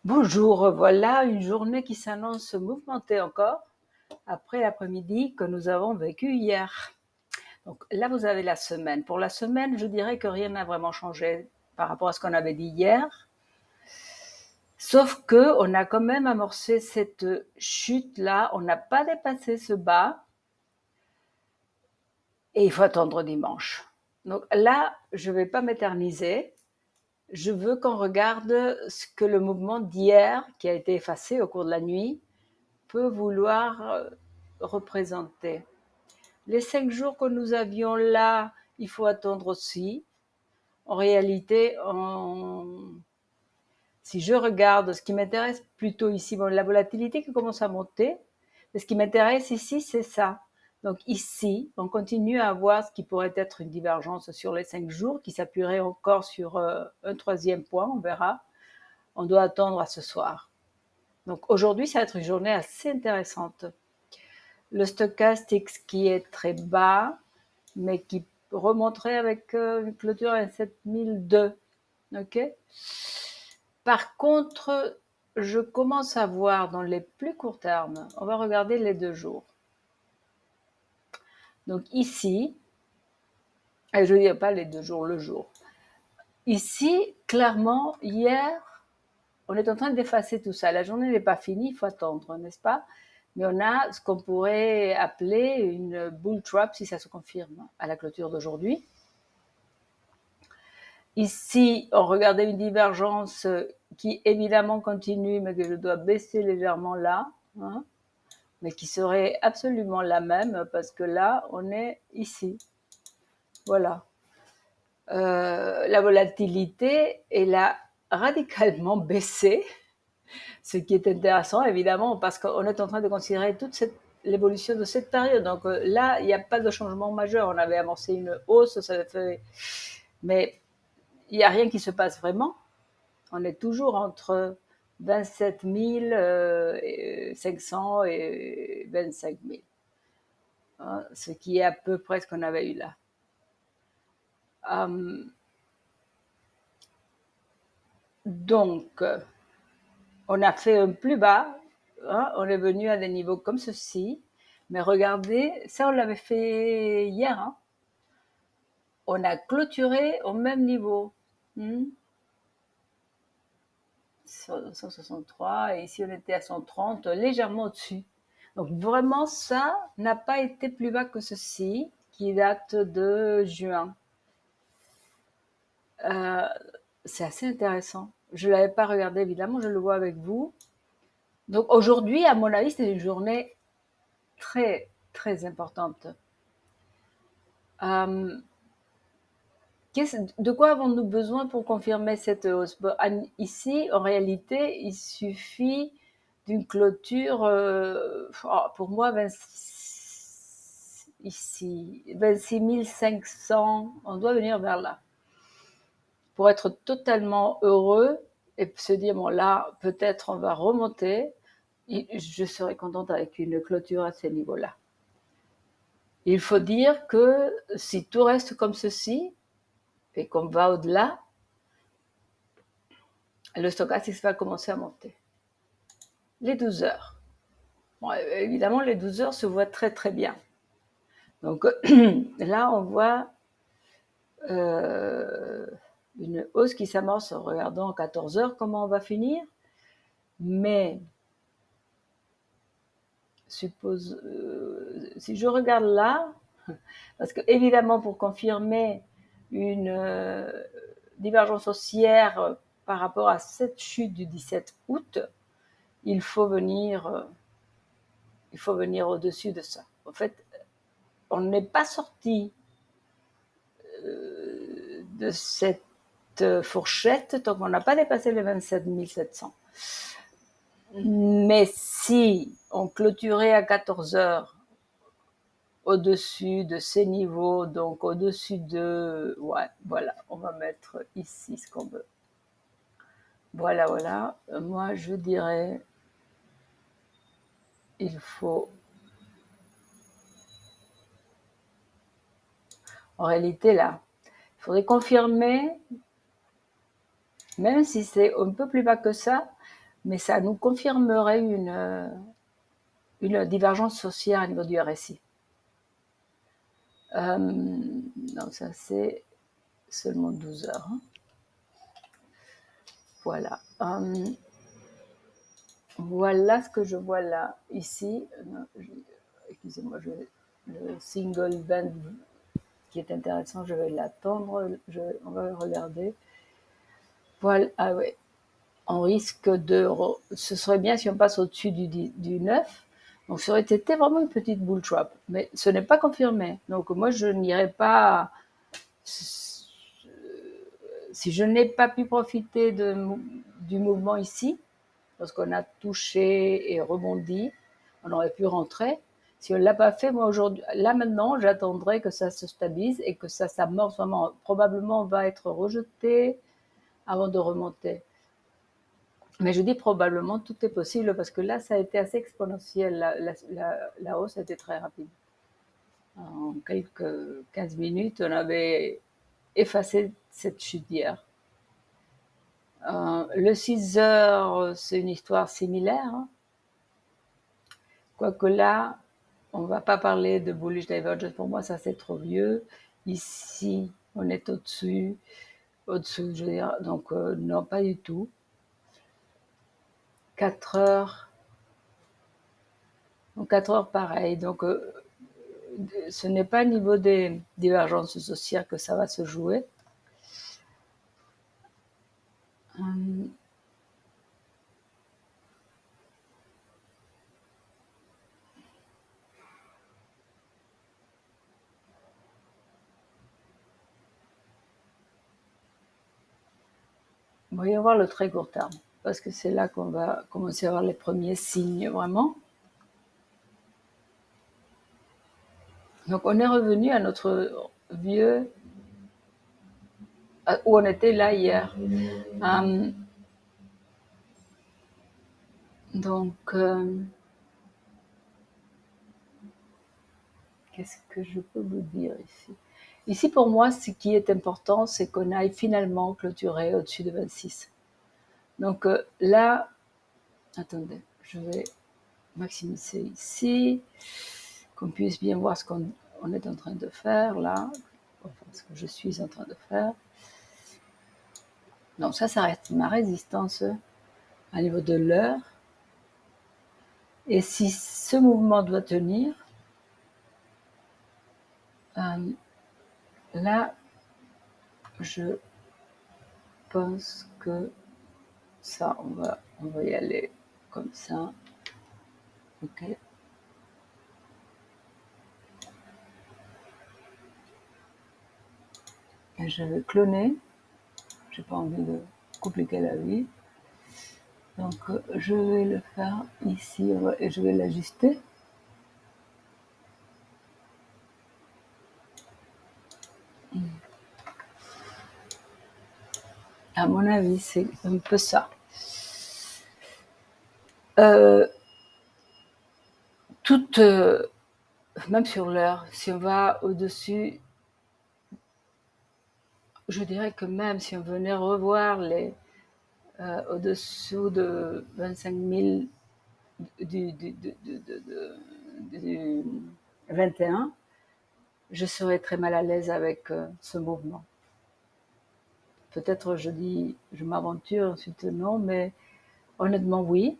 Bonjour, voilà une journée qui s'annonce mouvementée encore après l'après-midi que nous avons vécu hier. Donc là, vous avez la semaine. Pour la semaine, je dirais que rien n'a vraiment changé par rapport à ce qu'on avait dit hier. Sauf que on a quand même amorcé cette chute-là. On n'a pas dépassé ce bas et il faut attendre dimanche. Donc là, je ne vais pas m'éterniser. Je veux qu'on regarde ce que le mouvement d'hier, qui a été effacé au cours de la nuit, peut vouloir représenter. Les 5 jours que nous avions là, il faut attendre aussi. En réalité, si je regarde, ce qui m'intéresse plutôt ici, bon, la volatilité qui commence à monter, mais ce qui m'intéresse ici, c'est ça. Donc ici, on continue à avoir ce qui pourrait être une divergence sur les 5 jours, qui s'appuierait encore sur un troisième point, on verra. On doit attendre à ce soir. Donc aujourd'hui, ça va être une journée assez intéressante. Le stochastique qui est très bas, mais qui remonterait avec une clôture à 7002. Ok. Par contre, je commence à voir dans les plus courts termes, on va regarder les 2 jours. Donc ici, et je ne dis pas les 2 jours, le jour. Ici, clairement, hier, on est en train d'effacer tout ça. La journée n'est pas finie, il faut attendre, n'est-ce pas? Mais on a ce qu'on pourrait appeler une bull trap si ça se confirme à la clôture d'aujourd'hui. Ici, on regardait une divergence qui évidemment continue, mais que je dois baisser légèrement là, hein, mais qui serait absolument la même parce que là, on est ici. Voilà. La volatilité, elle a radicalement baissé, ce qui est intéressant évidemment parce qu'on est en train de considérer toute l'évolution de cette période. Donc là, il n'y a pas de changement majeur. On avait amorcé une hausse, ça fait, mais il n'y a rien qui se passe vraiment. On est toujours entre 27 500 et 25 000, hein, ce qui est à peu près ce qu'on avait eu là. Donc, on a fait un plus bas, hein, on est venu à des niveaux comme ceci, mais regardez, ça on l'avait fait hier, hein. On a clôturé au même niveau. 163 et ici on était à 130, légèrement au-dessus. Donc vraiment ça n'a pas été plus bas que ceci qui date de juin. C'est assez intéressant. Je ne l'avais pas regardé évidemment, je le vois avec vous. Donc aujourd'hui, à mon avis, c'est une journée très très importante. De quoi avons-nous besoin pour confirmer cette hausse? Ici, en réalité, il suffit d'une clôture, pour moi, 26, ici, 26 500, on doit venir vers là. Pour être totalement heureux et se dire, bon là, peut-être on va remonter, je serais contente avec une clôture à ces niveaux-là. Il faut dire que si tout reste comme ceci, et qu'on va au-delà, le stochastique va commencer à monter. Les 12 heures. Bon, évidemment, les 12 heures se voient très très bien. Donc là, on voit une hausse qui s'amorce. Regardons 14 heures comment on va finir. Mais suppose, si je regarde là, parce que évidemment pour confirmer une divergence haussière par rapport à cette chute du 17 août, il faut venir au-dessus de ça. En fait, on n'est pas sorti de cette fourchette tant qu'on n'a pas dépassé les 27 700. Mais si on clôturait à 14 heures au-dessus de ces niveaux, donc au-dessus de... Ouais, voilà, on va mettre ici ce qu'on veut. Voilà, voilà. Moi, je dirais, il faut... En réalité, là, il faudrait confirmer, même si c'est un peu plus bas que ça, mais ça nous confirmerait une divergence sociale au niveau du RSI. Donc ça c'est seulement 12 heures. Hein. Voilà. Voilà ce que je vois là, ici. Excusez-moi, le single band qui est intéressant, je vais l'attendre. On va regarder. Voilà, ah ouais. On risque de... Ce serait bien si on passe au-dessus du 9. Donc ça aurait été vraiment une petite bull trap. Mais ce n'est pas confirmé. Donc moi, je n'irai pas... Si je n'ai pas pu profiter du mouvement ici, parce qu'on a touché et rebondi, on aurait pu rentrer. Si on ne l'a pas fait, moi aujourd'hui, là maintenant, j'attendrai que ça se stabilise et que ça s'amorce vraiment. Probablement, on va être rejeté avant de remonter. Mais je dis probablement, tout est possible parce que là, ça a été assez exponentiel. La hausse a été très rapide. En quelques 15 minutes, on avait effacé cette chute d'hier. Le 6 heures, c'est une histoire similaire. Hein. Quoique là, on ne va pas parler de bullish divergence. Pour moi, ça c'est trop vieux. Ici, on est au-dessus, je veux dire. Donc, non, pas du tout. 4 heures. Donc, 4 heures, pareil. Donc, ce n'est pas au niveau des divergences sociales que ça va se jouer. Voyons voir le très court terme, parce que c'est là qu'on va commencer à voir les premiers signes vraiment. Donc on est revenu à notre vieux, où on était là hier. Donc, qu'est-ce que je peux vous dire ici? Ici, pour moi, ce qui est important, c'est qu'on aille finalement clôturer au-dessus de 26. Donc là, attendez, je vais maximiser ici, qu'on puisse bien voir ce qu'on est en train de faire là, enfin, ce que je suis en train de faire. Donc ça reste ma résistance à niveau de l'heure. Et si ce mouvement doit tenir, là, je pense que ça, on va y aller comme ça. Ok. Et je vais cloner. J'ai pas envie de compliquer la vie. Donc, je vais le faire ici et je vais l'ajuster. À mon avis, c'est un peu ça. Même sur l'heure, si on va au-dessus, je dirais que même si on venait revoir au-dessous de 25 000 du 21, je serais très mal à l'aise avec ce mouvement. Peut-être je m'aventure, ensuite non, mais honnêtement, oui.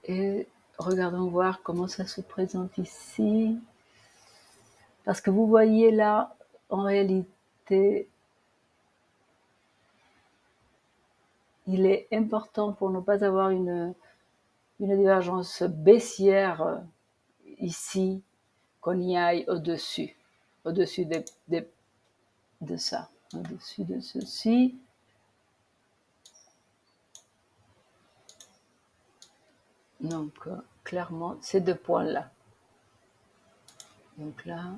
Et regardons voir comment ça se présente ici. Parce que vous voyez là, en réalité, il est important pour ne pas avoir une divergence baissière ici, qu'on y aille au-dessus de ça, au-dessus de ceci. Donc, clairement, ces deux points-là. Donc là,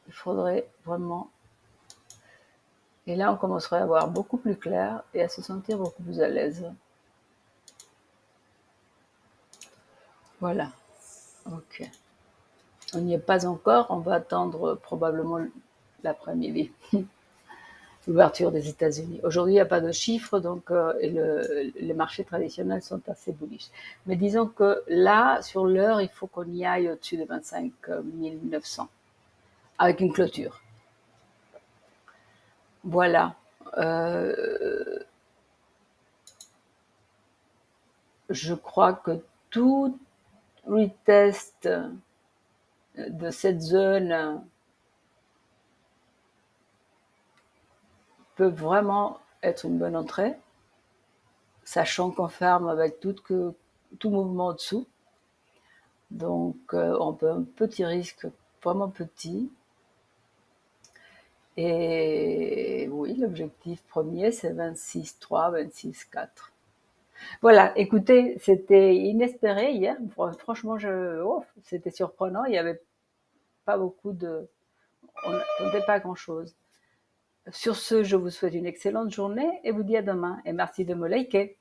il faudrait vraiment... Et là, on commencerait à voir beaucoup plus clair et à se sentir beaucoup plus à l'aise. Voilà. Ok. On n'y est pas encore, on va attendre probablement l'après-midi. l'ouverture des États-Unis. Aujourd'hui, il n'y a pas de chiffres, donc les marchés traditionnels sont assez bullish. Mais disons que là, sur l'heure, il faut qu'on y aille au-dessus de 25 900 avec une clôture. Voilà. Je crois que tout retest de cette zone peut vraiment être une bonne entrée, sachant qu'on ferme avec tout mouvement au-dessous. Donc, on peut un petit risque, vraiment petit. Et oui, l'objectif premier, c'est 26,3, 26,4. Voilà, écoutez, c'était inespéré hier. Franchement, c'était surprenant. Il n'y avait pas beaucoup de... On n'attendait pas grand-chose. Sur ce, je vous souhaite une excellente journée et vous dis à demain. Et merci de me liker.